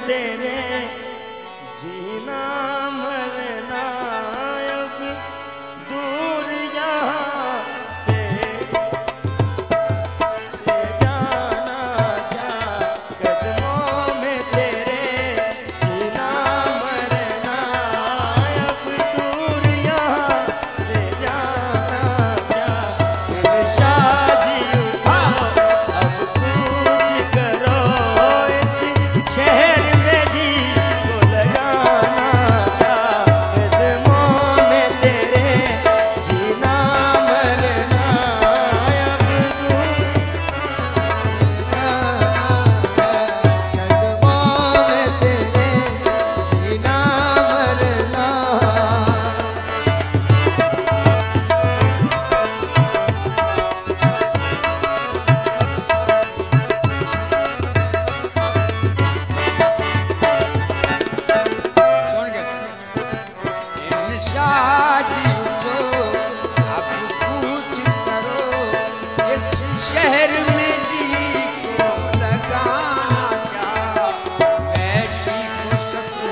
तेरे जीना मरना अब दूर यहाँ से ले जाना क्या कदमों में तेरे जीना मरना अब दूर यहाँ ले जाना क्या शादी उठा अब कुछ करो इस शहर में जी को लगाना क्या कदमों में तेरे जीना मरना अब दूर कदमों में तेरे जीना मरना। सुन के इन शादी को अब कुछ करो इस शहर में जी को लगाना क्या ऐसी खुशबू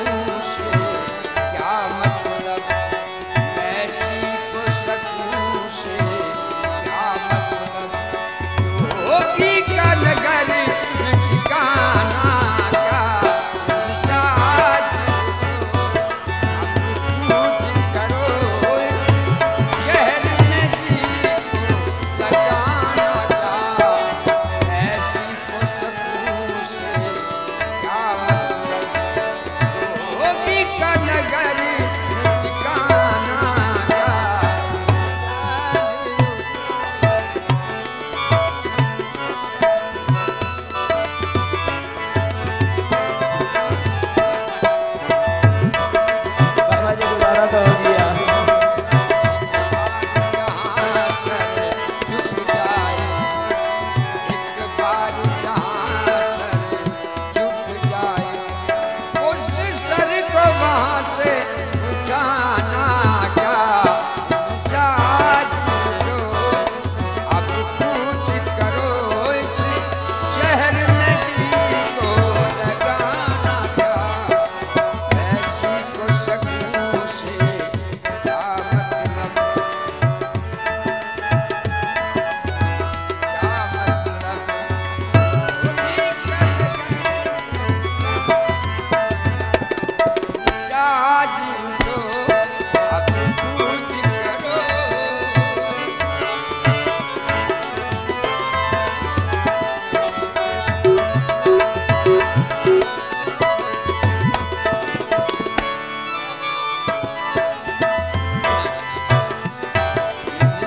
से क्या मतलब ऐसी खुशबू से क्या मतलब होगी का नगर ठिकाना क्या शादी करो इस शहर में जी को लगाना क्या ऐसी खुशबू से क्या मतलब होगी का नगर ठिकाना क्या बाबा जी गुजारा तो हो गया जहाँ सर झुक जाए एक बार जहाँ सर झुक जाए उस सर को वहाँ से उठाना क्या शादी जो अब कुछ करो इस शहर में जी को लगाना क्या ऐसी खुशबू से क्या मतलब क्या मतलब शादी जो अब कुछ करो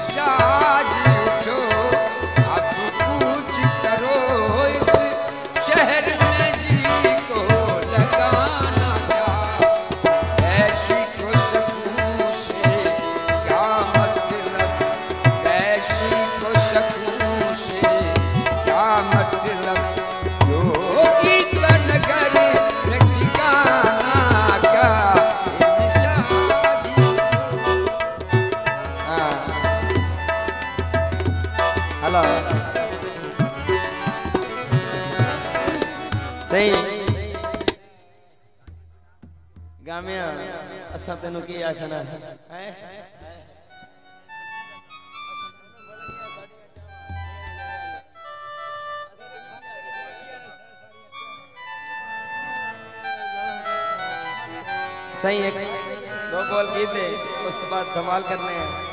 शादी उठो अब कुछ करो इस शहर में जी को लगाना क्या ऐसी खुशबू से क्या मतलब ऐसी खुशबू से क्या मतलब योगी का नगर ठिकाना क्या इन शादी हेलो सही गामिया असा तेनू की आखना है सही एक दो बॉल गीत है उसके बाद धमाल करने हैं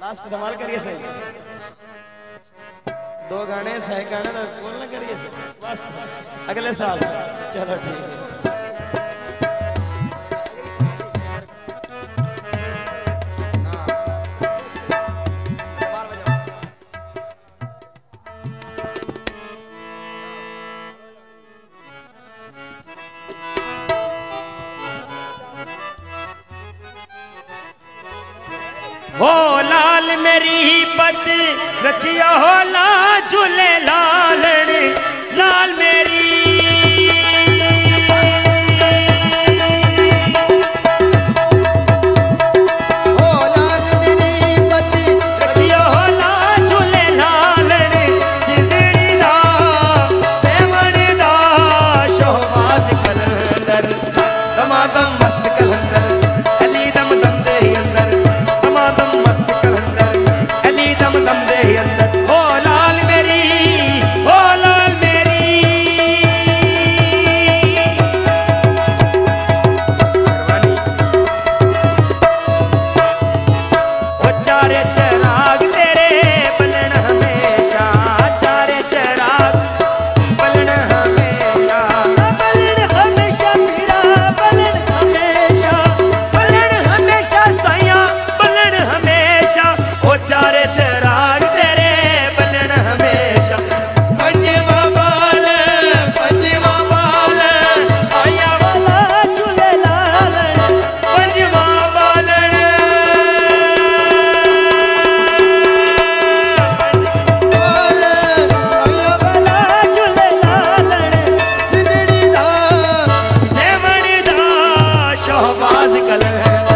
लास्ट धमाल करिए सही दो गाने सही गाने तो बोल ना करिए सही बस अगले साल चलो ठीक है हो लाल मेरी पत रखियो हो ला झूले लाल लाल मेरी मंगल है।